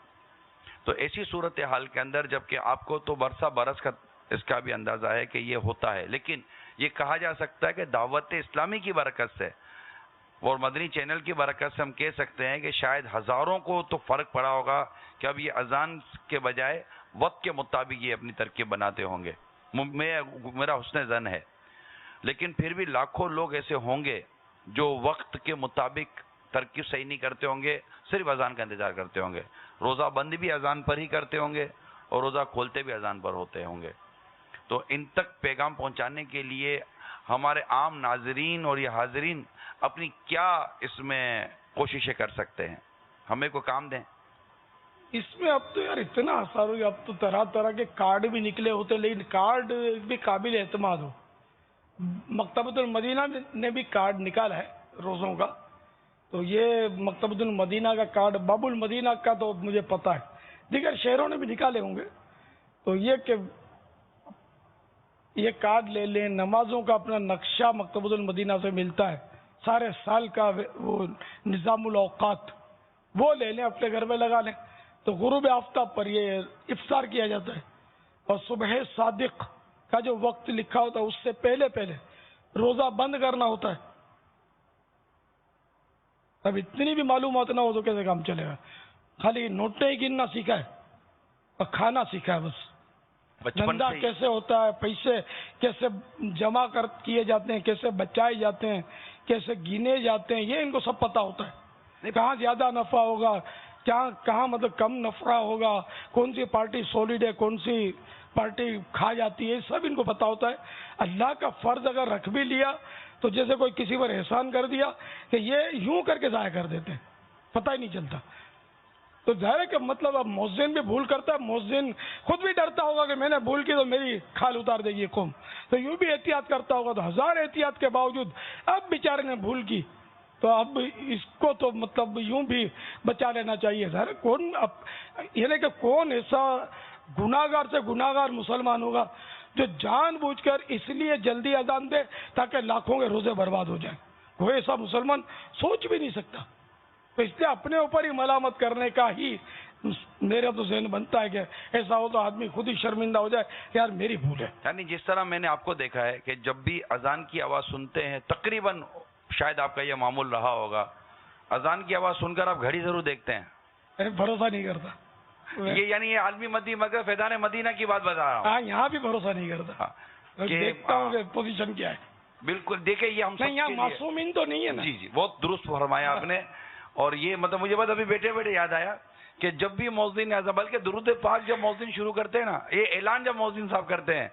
تو ایسی صورتحال کے اندر جبکہ آپ کو تو برسہ برس کا اس کا بھی اندازہ ہے کہ یہ ہوتا ہے, لیکن یہ کہا جا سکتا ہے کہ دعوت اسلامی کی برکت سے اور مدنی چینل کی برکت سے ہم کہہ سکتے ہیں کہ شاید ہزاروں کو تو فرق پڑا ہوگا کہ اب یہ اذان کے بجائے وقت کے مطابق یہ اپنی ترکیب بناتے ہوں گے. میرا حسن ظن ہے, لیکن پھر بھی لاکھوں لوگ ایسے ہوں گے جو وقت کے مطابق ترکیب صحیح نہیں کرتے ہوں گے, صرف اذان کا انتظار کرتے ہوں گے. روزہ بند بھی اذان پر ہی کرتے ہوں گے اور روزہ کھولتے بھی اذان پر ہوتے ہوں گے. تو ان تک پیغام پہنچانے کے لیے ہمارے عام ناظرین اور یہ حاضرین اپنی کیا اس میں کوششیں کر سکتے ہیں؟ ہمیں کوئی کام دیں. اس میں اب تو یار اتنا آسان ہو گیا, اب تو طرح طرح کے کارڈ بھی نکلے ہوتے, لیکن کارڈ بھی قابل اعتماد ہو. مکتبۃ المدینہ نے بھی کارڈ نکالا ہے روزوں کا, تو یہ مکتبۃ المدینہ کا کارڈ, باب المدینہ کا تو مجھے پتہ ہے, دیگر شہروں نے بھی نکالے ہوں گے. تو یہ کہ یہ کارڈ لے لیں, نمازوں کا اپنا نقشہ مکتبۃ المدینہ سے ملتا ہے, سارے سال کا وہ نظام الاوقات وہ لے لیں, اپنے گھر میں لگا لیں. تو غروب آفتاب پر یہ افطار کیا جاتا ہے, اور صبح صادق کا جو وقت لکھا ہوتا ہے اس سے پہلے پہلے روزہ بند کرنا ہوتا ہے. اب اتنی بھی معلومات نہ ہو تو کیسے کام چلے گا؟ خالی نوٹیں ہی گننا سیکھا ہے اور کھانا سیکھا ہے بس. دھندا کیسے ہوتا ہے, پیسے کیسے جمع کیے جاتے ہیں, کیسے بچائے جاتے ہیں, کیسے گنے جاتے ہیں, یہ ان کو سب پتا ہوتا ہے. کہاں زیادہ نفع ہوگا, کہاں مطلب کم نفع ہوگا, کون سی پارٹی سولڈ ہے, کون سی پارٹی کھا جاتی ہے, سب ان کو پتا ہوتا ہے. اللہ کا فرض اگر رکھ بھی لیا تو جیسے کوئی کسی پر احسان کر دیا کہ یہ یوں کر کے ضائع کر دیتے ہیں, پتہ ہی نہیں چلتا. تو ظاہر ہے کہ مطلب اب مؤذن بھی بھول کرتا ہے, مؤذن خود بھی ڈرتا ہوگا کہ میں نے بھول کی تو میری کھال اتار دے گی قوم, تو یوں بھی احتیاط کرتا ہوگا. تو ہزار احتیاط کے باوجود اب بیچارے نے بھول کی, تو اب اس کو تو مطلب یوں بھی بچا لینا چاہیے. ظاہر کون یعنی کہ کون ایسا گناہگار سے گناہگار مسلمان ہوگا جو جان بوجھ کر اس لیے جلدی اذان دے تاکہ لاکھوں کے روزے برباد ہو جائیں. کوئی ایسا مسلمان سوچ بھی نہیں سکتا. تو اس لیے اپنے اوپر ہی ملامت کرنے کا ہی میرا تو ذہن بنتا ہے کہ ایسا ہو تو آدمی خود ہی شرمندہ ہو جائے کہ یار میری بھول ہے. یعنی جس طرح میں نے آپ کو دیکھا ہے کہ جب بھی اذان کی آواز سنتے ہیں, تقریباً شاید آپ کا یہ معمول رہا ہوگا, اذان کی آواز سن کر آپ گھڑی ضرور دیکھتے ہیں. بھروسہ نہیں کرتا یہ یعنی یہ عالمی مدی مگر فیضان مدینہ کی بات بتا رہا ہوں. ہاں, یہاں بھی بھروسہ نہیں کرتا, دیکھتا ہوں کہ پوزیشن کیا ہے. بالکل, دیکھیں یہ ہم یہاں معصومین تو نہیں ہے نا. جی بہت درست فرمایا آپ نے. اور یہ مطلب مجھے بس ابھی بیٹھے بیٹھے یاد آیا کہ جب بھی مؤذن اعظم, بلکہ درود پاک جب مؤذن شروع کرتے ہیں نا, یہ اعلان جب مؤذن صاحب کرتے ہیں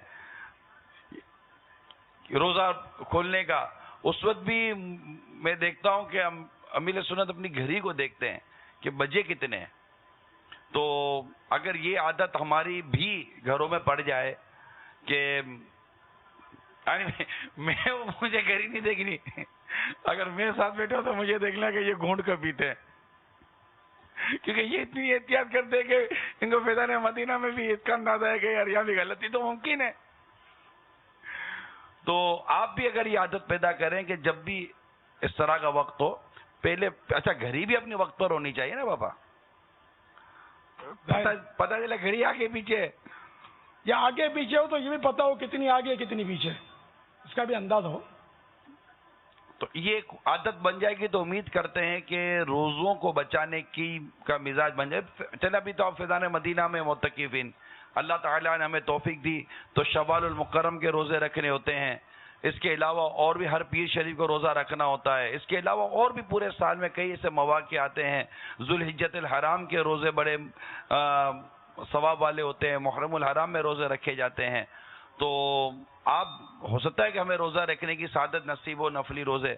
روزہ کھولنے کا, اس وقت بھی میں دیکھتا ہوں کہ امیل سنت اپنی گھڑی کو دیکھتے ہیں کہ بجے کتنے ہیں. تو اگر یہ عادت ہماری بھی گھروں میں پڑ جائے کہ مجھے گھڑی نہیں دیکھنی, اگر میرے ساتھ بیٹھے ہو تو مجھے دیکھنا کہ یہ گھونٹ کر پیتے ہیں, کیونکہ یہ اتنی احتیاط کرتے ہیں کہ ان کو فیضان مدینہ میں بھی اس کا اندازہ ہے کہ یار یہاں بھی غلطی تو ممکن ہے. تو آپ بھی اگر یہ عادت پیدا کریں کہ جب بھی اس طرح کا وقت ہو, پہلے اچھا گھڑی بھی اپنے وقت پر ہونی چاہیے نا بابا, پتہ چلا گھڑی آگے پیچھے یا آگے پیچھے ہو تو یہ بھی پتا ہو کتنی آگے کتنی پیچھے, اس کا بھی انداز ہو. تو یہ ایک عادت بن جائے گی تو امید کرتے ہیں کہ روزوں کو بچانے کی کا مزاج بن جائے. چلے ابھی تو آپ فیضان مدینہ میں معتکفین, اللہ تعالیٰ نے ہمیں توفیق دی تو شوال المکرم کے روزے رکھنے ہوتے ہیں. اس کے علاوہ اور بھی ہر پیر شریف کو روزہ رکھنا ہوتا ہے. اس کے علاوہ اور بھی پورے سال میں کئی ایسے مواقع آتے ہیں. ذوالحجۃ الحرام کے روزے بڑے ثواب والے ہوتے ہیں, محرم الحرام میں روزے رکھے جاتے ہیں. تو آپ ہو سکتا ہے کہ ہمیں روزہ رکھنے کی سعادت نصیب ہو, نفلی روزے,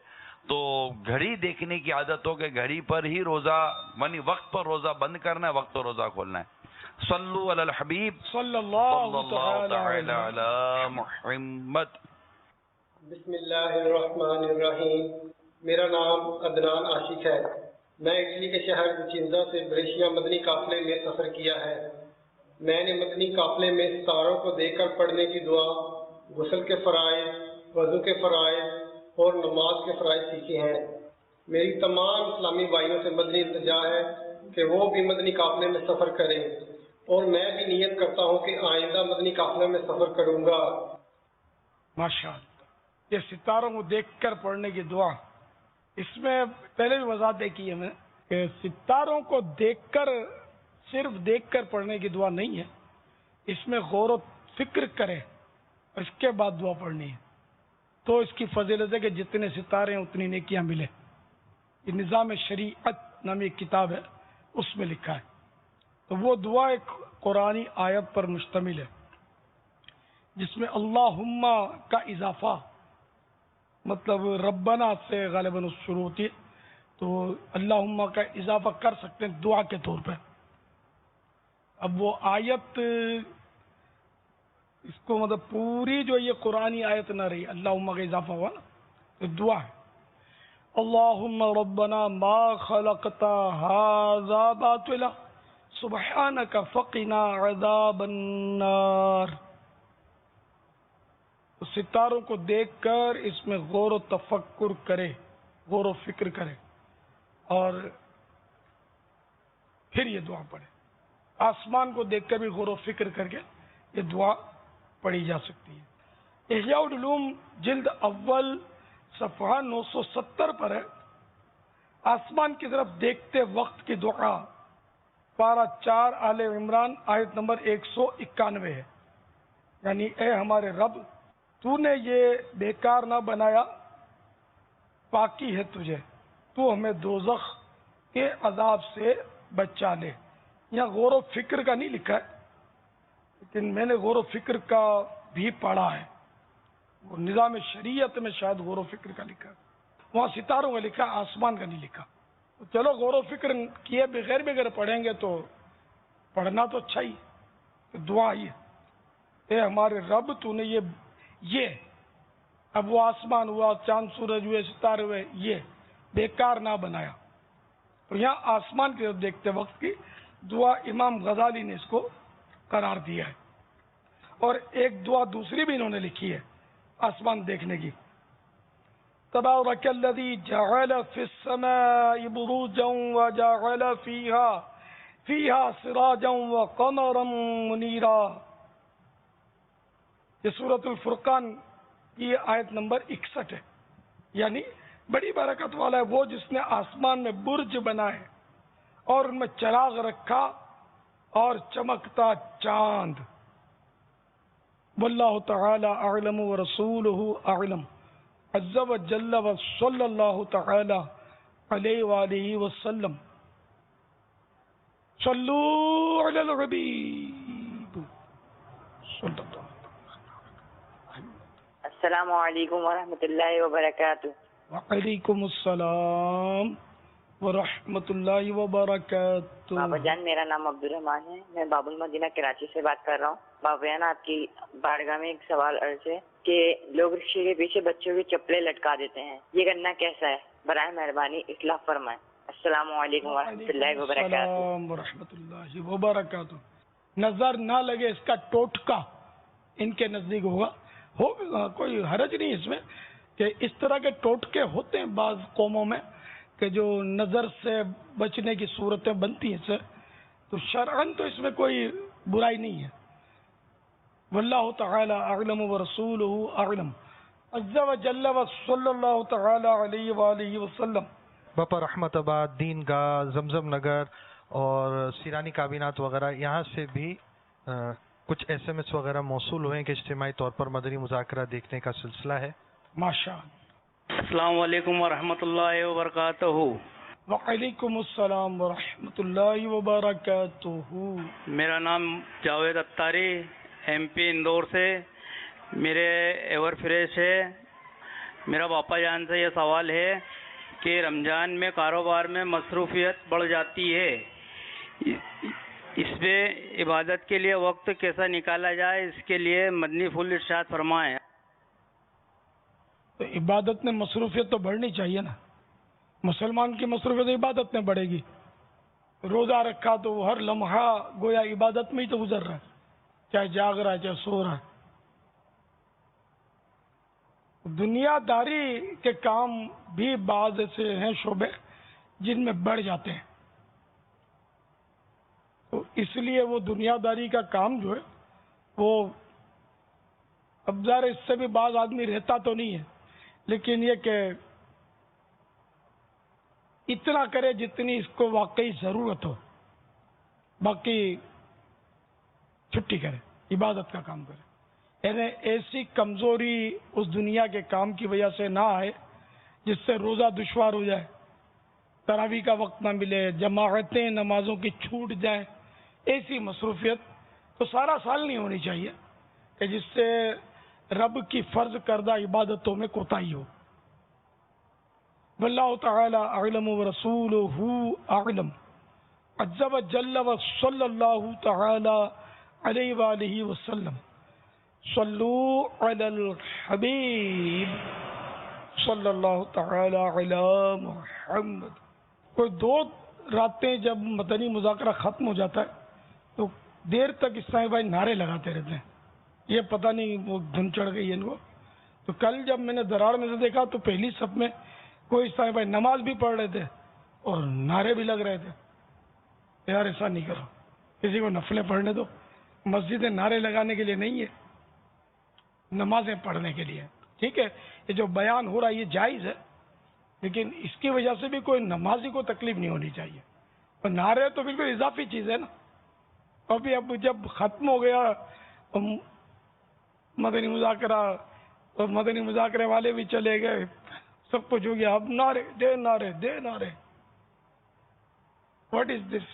تو گھڑی دیکھنے کی عادت ہو کہ گھڑی پر ہی روزہ یعنی وقت پر روزہ بند کرنا ہے, وقت پر روزہ کھولنا ہے. صلو علی الحبیب صلی اللہ تعالی علی محمد. بسم اللہ الرحمن الرحیم. میرا نام عدنان عاشق ہے. میں اٹلی کے شہر وچنزا سے بریشیا مدنی قافلے میں سفر کیا ہے. میں نے مدنی قافلے میں ستاروں کو دیکھ کر پڑھنے کی دعا، غسل کے فرائض، وضو کے فرائض اور نماز کے فرائض سیکھے ہیں. میری تمام اسلامی بھائیوں سے مدنی التجا ہے کہ وہ بھی مدنی قافلے میں سفر کریں، اور میں بھی نیت کرتا ہوں کہ آئندہ مدنی قافلے میں سفر کروں گا. ماشاءاللہ. یہ ستاروں کو دیکھ کر پڑھنے کی دعا، اس میں پہلے بھی وضاحت کی ہے میں کہ ستاروں کو دیکھ کر، صرف دیکھ کر پڑھنے کی دعا نہیں ہے، اس میں غور و فکر کرے اس کے بعد دعا پڑھنی ہے. تو اس کی فضیلت ہے کہ جتنے ستارے ہیں اتنی نیکیاں ملے. یہ نظام شریعت نامی ایک کتاب ہے، اس میں لکھا ہے. تو وہ دعا ایک قرآنی آیت پر مشتمل ہے جس میں اللہم کا اضافہ، مطلب ربنا سے غالباً شروع ہوتی ہے، تو اللہم کا اضافہ کر سکتے ہیں دعا کے طور پہ. اب وہ آیت اس کو مطلب پوری جو یہ قرآنی آیت نہ رہی، اللہم کا اضافہ ہوا نا، تو دعا ہے اللہم ربنا ما خلقت ھذا باطلا سبحانک فقنا عذاب النار. ستاروں کو دیکھ کر اس میں غور و تفکر کرے، غور و فکر کرے، اور پھر یہ دعا پڑھے. آسمان کو دیکھ کر بھی غور و فکر کر کے یہ دعا پڑھی جا سکتی ہے. احیاء العلوم جلد اول صفحہ 970 پر ہے. آسمان کی طرف دیکھتے وقت کی دعا، پارہ 4 آل عمران آیت نمبر 191 ہے. یعنی اے ہمارے رب، تو نے یہ بیکار نہ بنایا، پاکی ہے تجھے، تو ہمیں دوزخ کے عذاب سے بچا لے. یہاں غور و فکر کا نہیں لکھا ہے، لیکن میں نے غور و فکر کا بھی پڑھا ہے. وہ نظام شریعت میں شاید غور و فکر کا لکھا ہے، وہاں ستاروں کا لکھا، آسمان کا نہیں لکھا. چلو غور و فکر کیے بغیر بھی اگر پڑھیں گے تو پڑھنا تو اچھا ہی. دعا یہ اے ہمارے رب، تو نے یہ اب وہ آسمان ہوا، چاند سورج ہوئے، ستارے ہوئے، یہ بیکار نہ بنایا. تو یہاں آسمان کی طرف دیکھتے وقت کی دعا امام غزالی نے اس کو قرار دیا ہے. اور ایک دعا دوسری بھی انہوں نے لکھی ہے آسمان دیکھنے کی. تبارک الذی جعل فی السماء بروجا وجعل فیہا سراجا وقمرا منیرا. یہ سورۃ الفرقان کی آیت نمبر 61 ہے. یعنی بڑی برکت والا ہے وہ جس نے آسمان میں برج بنائے اور ان میں چراغ رکھا اور چمکتا چاند. واللہ تعالی اعلم ورسولہ اعلم عز وجل وصلی اللہ تعالی علیہ وآلہ وسلم. صلو علی الحبیب صلی اللہ. السلام علیکم ورحمۃ اللہ وبرکاتہ. وعلیکم السلام ورحمۃ اللہ وبرکاتہ. بابا جان میرا نام عبدالرحمان ہے، میں باب المدینہ کراچی سے بات کر رہا ہوں. بابا جان آپ کی بارگاہ میں ایک سوال عرض ہے کہ لوگ رکشے کے پیچھے بچوں کی چپلیں لٹکا دیتے ہیں، یہ کرنا کیسا ہے؟ برائے مہربانی اصلاح فرمائیں. السلام علیکم ورحمۃ اللہ وبرکاتہ. السلام ورحمۃ اللہ وبرکاتہ. نظر نہ لگے اس کا ٹوٹکا ان کے نزدیک ہوگا، کوئی حرج نہیں اس میں کہ اس طرح کے ٹوٹکے ہوتے ہیں بعض قوموں میں کہ جو نظر سے بچنے کی صورتیں بنتی ہیں سے، تو شرعاً تو اس میں کوئی برائی نہیں ہے. واللہ تعالی اعلم ورسولہ اعلم عز وجل وصلی اللہ تعالی علیہ وآلہ وسلم. باپا رحمت آباد، دین گاہ، زمزم نگر اور سیرانی کابینات وغیرہ یہاں سے بھی کچھ ایس ایم ایس وغیرہ موصول ہوئے ہیں کہ اجتماعی طور پر مدنی مذاکرہ دیکھنے کا سلسلہ ہے. ماشاء. السلام علیکم ورحمۃ اللہ وبرکاتہ. وعلیکم السلام ورحمۃ اللہ وبرکاتہ. میرا نام جاوید اتاری، ایم پی اندور سے. میرے ایور فریش ہے. میرا باپا جان سے یہ سوال ہے کہ رمضان میں کاروبار میں مصروفیت بڑھ جاتی ہے، اس پہ عبادت کے لیے وقت کیسا نکالا جائے، اس کے لیے مدنی پھول ارشاد فرمائیں۔ تو عبادت میں مصروفیت تو بڑھنی چاہیے نا، مسلمان کی مصروفیت عبادت میں بڑھے گی۔ روزہ رکھا تو ہر لمحہ گویا عبادت میں ہی تو گزر رہا ہے، چاہے جاگ رہا ہے چاہے سو رہا ہے۔ دنیا داری کے کام بھی بعض ایسے ہیں شعبے جن میں بڑھ جاتے ہیں، تو اس لیے وہ دنیا داری کا کام جو ہے وہ اب ظاہر اس سے بھی بعض آدمی رہتا تو نہیں ہے، لیکن یہ کہ اتنا کرے جتنی اس کو واقعی ضرورت ہو، باقی چھٹی کرے، عبادت کا کام کرے۔ یعنی ایسی کمزوری اس دنیا کے کام کی وجہ سے نہ آئے جس سے روزہ دشوار ہو جائے، تراویح کا وقت نہ ملے، جماعتیں نمازوں کی چھوٹ جائیں۔ ایسی مصروفیت تو سارا سال نہیں ہونی چاہیے کہ جس سے رب کی فرض کردہ عبادتوں میں کوتاہی ہو۔ واللہ تعالی اعلم ورسولہ اعلم، عز وجل وصلی اللہ تعالی علیہ وآلہ وسلم۔ صلو علی الحبیب صلی اللہ تعالی علی محمد۔ کوئی 2 راتیں جب مدنی مذاکرہ ختم ہو جاتا ہے تو دیر تک اسلامی بھائی نعرے لگاتے رہتے ہیں، یہ پتہ نہیں وہ دھن چڑھ گئی ہے ان کو۔ تو کل جب میں نے دراڑ میں سے دیکھا تو پہلی صف میں کوئی اسلامی بھائی نماز بھی پڑھ رہے تھے اور نعرے بھی لگ رہے تھے۔ یار ایسا نہیں کرو، کسی کو نفلیں پڑھنے دو، مسجدیں نعرے لگانے کے لیے نہیں ہے، نمازیں پڑھنے کے لیے۔ ٹھیک ہے، یہ جو بیان ہو رہا ہے یہ جائز ہے، لیکن اس کی وجہ سے بھی کوئی نمازی کو تکلیف نہیں ہونی چاہیے۔ اور نعرے تو بالکل اضافی چیز ہے نا۔ اور بھی اب جب ختم ہو گیا مدنی مذاکرہ اور مدنی مذاکرے والے بھی چلے گئے، سب کچھ ہو گیا، اب نعرے دے نعرے دے نعرے۔ واٹ از دس؟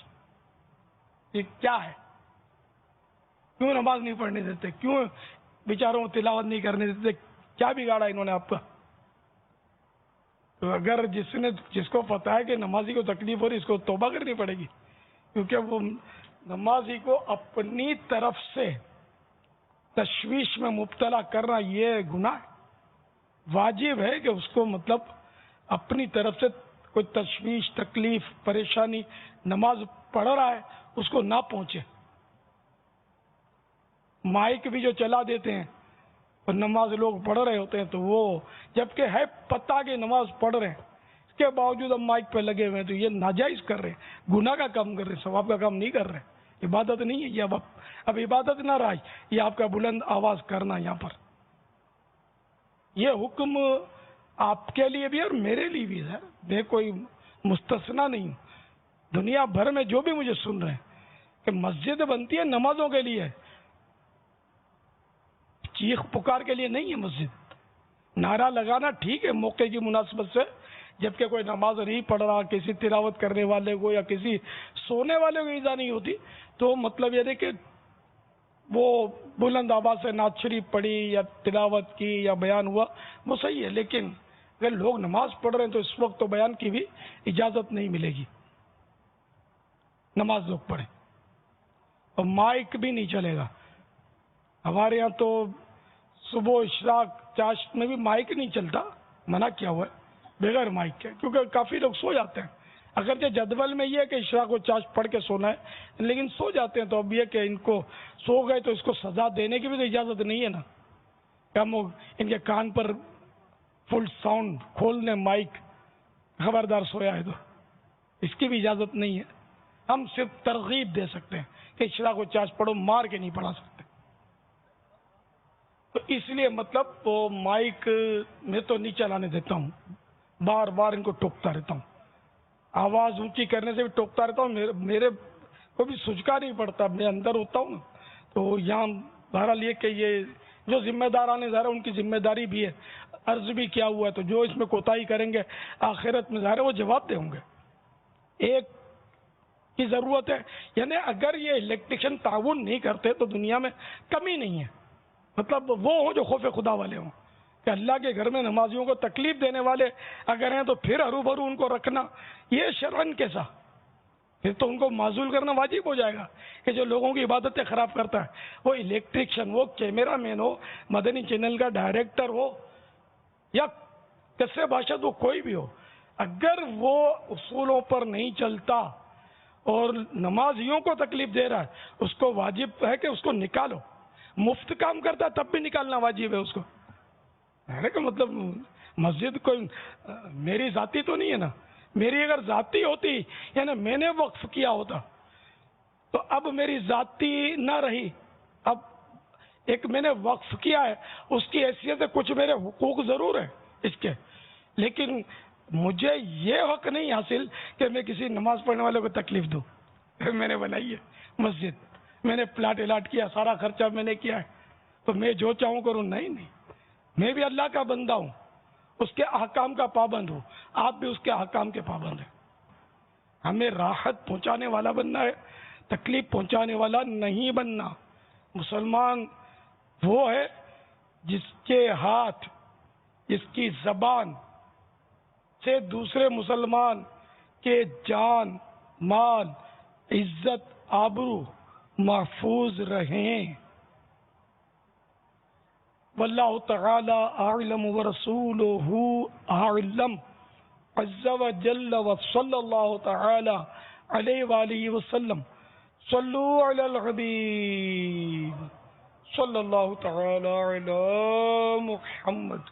یہ کیا ہے؟ کیوں نماز نہیں پڑھنے دیتے؟ کیوں بیچاروں کو تلاوت نہیں کرنے دیتے؟ کیا بگاڑا انہوں نے آپ کا؟ تو اگر جس کو پتہ ہے کہ نمازی کو تکلیف ہو رہی، اس کو توبہ کرنی پڑے گی، کیونکہ وہ نمازی کو اپنی طرف سے تشویش میں مبتلا کرنا یہ گناہ ہے۔ واجب ہے کہ اس کو مطلب اپنی طرف سے کوئی تشویش، تکلیف، پریشانی نماز پڑھ رہا ہے اس کو نہ پہنچے۔ مائک بھی جو چلا دیتے ہیں اور نماز لوگ پڑھ رہے ہوتے ہیں تو وہ جبکہ ہے پتہ کہ نماز پڑھ رہے ہیں، اس کے باوجود ہم مائک پہ لگے ہوئے ہیں، تو یہ ناجائز کر رہے ہیں، گناہ کا کام کر رہے ہیں، ثواب کا کام نہیں کر رہے ہیں۔ عبادت نہیں ہے یہ، اب عبادت نہ رہی، یہ آپ کا بلند آواز کرنا یہاں پر۔ یہ حکم آپ کے لیے بھی اور میرے لیے بھی ہے، میں کوئی مستثنا نہیں ہوں۔ دنیا بھر میں جو بھی مجھے سن رہے ہیں کہ مسجد بنتی ہے نمازوں کے لیے، چیخ پکار کے لیے نہیں ہے مسجد۔ نعرہ لگانا ٹھیک ہے موقع کی مناسبت سے، جبکہ کوئی نماز نہیں پڑھ رہا، کسی تلاوت کرنے والے کو یا کسی سونے والے کو ایذا نہیں ہوتی، تو مطلب یہ ہے کہ وہ بلند آواز سے نعت شریف پڑھی یا تلاوت کی یا بیان ہوا وہ صحیح ہے، لیکن اگر لوگ نماز پڑھ رہے ہیں تو اس وقت تو بیان کی بھی اجازت نہیں ملے گی۔ نماز لوگ پڑھیں اور مائک بھی نہیں چلے گا۔ ہمارے یہاں تو صبح اشراق چاشت میں بھی مائک نہیں چلتا، منع کیا ہوا ہے بغیر مائک کے، کیونکہ کافی لوگ سو جاتے ہیں۔ اگرچہ جدول میں یہ ہے کہ اشراق و چاشت پڑھ کے سونا ہے، لیکن سو جاتے ہیں، تو اب یہ کہ ان کو سو گئے تو اس کو سزا دینے کی بھی تو اجازت نہیں ہے نا، کہ ہم ان کے کان پر فل ساؤنڈ کھول دیں مائک، خبردار سویا ہے تو اس کی بھی اجازت نہیں ہے۔ ہم صرف ترغیب دے سکتے ہیں کہ اشراق و چاشت پڑھو، مار کے نہیں پڑھا سکتے۔ تو اس لیے مطلب وہ مائک میں تو نہیں چلانے دیتا ہوں، بار بار ان کو ٹوکتا رہتا ہوں، آواز اونچی کرنے سے بھی ٹوکتا رہتا ہوں، میرے کو بھی سجکا نہیں پڑتا، میں اندر ہوتا ہوں تو یہاں بہرحال یہ کہ یہ جو ذمہ داران ظاہر ان کی ذمہ داری بھی ہے، عرض بھی کیا ہوا ہے، تو جو اس میں کوتاہی کریں گے آخرت میں ظاہر وہ جواب دیں ہوں گے۔ ایک کی ضرورت ہے، یعنی اگر یہ الیکٹریشین تعاون نہیں کرتے تو دنیا میں کمی نہیں ہے، مطلب وہ ہوں جو خوف خدا والے ہوں، کہ اللہ کے گھر میں نمازیوں کو تکلیف دینے والے اگر ہیں تو پھر ہرو بھرو ان کو رکھنا یہ شرعن کیسا؟ پھر تو ان کو معزول کرنا واجب ہو جائے گا کہ جو لوگوں کی عبادتیں خراب کرتا ہے، وہ الیکٹریشین ہو، کیمرہ مین ہو، مدنی چینل کا ڈائریکٹر ہو یا کسے باشد ہو، کوئی بھی ہو، اگر وہ اصولوں پر نہیں چلتا اور نمازیوں کو تکلیف دے رہا ہے، اس کو واجب ہے کہ اس کو نکالو. مفت کام کرتا ہے تب بھی نکالنا واجب ہے اس کو. کہ مطلب مسجد کوئی میری ذاتی تو نہیں ہے نا، میری اگر ذاتی ہوتی یعنی میں نے وقف کیا ہوتا تو اب میری ذاتی نہ رہی، اب ایک میں نے وقف کیا ہے، اس کی حیثیت سے کچھ میرے حقوق ضرور ہیں اس کے، لیکن مجھے یہ حق نہیں حاصل کہ میں کسی نماز پڑھنے والے کو تکلیف دوں. میں نے بنائی ہے مسجد، میں نے پلاٹ الاٹ کیا، سارا خرچہ میں نے کیا ہے، تو میں جو چاہوں کروں؟ نہیں، میں بھی اللہ کا بندہ ہوں، اس کے احکام کا پابند ہوں، آپ بھی اس کے احکام کے پابند ہیں. ہمیں راحت پہنچانے والا بننا ہے، تکلیف پہنچانے والا نہیں بننا. مسلمان وہ ہے جس کے ہاتھ، جس کی زبان سے دوسرے مسلمان کے جان، مال، عزت، آبرو محفوظ رہیں. واللہ تعالی اعلم ورسولہ اعلم عز وجل وصلی اللہ تعالی علیہ وآلہ وسلم. صلو علی الحبیب صلی اللہ تعالی علی محمد.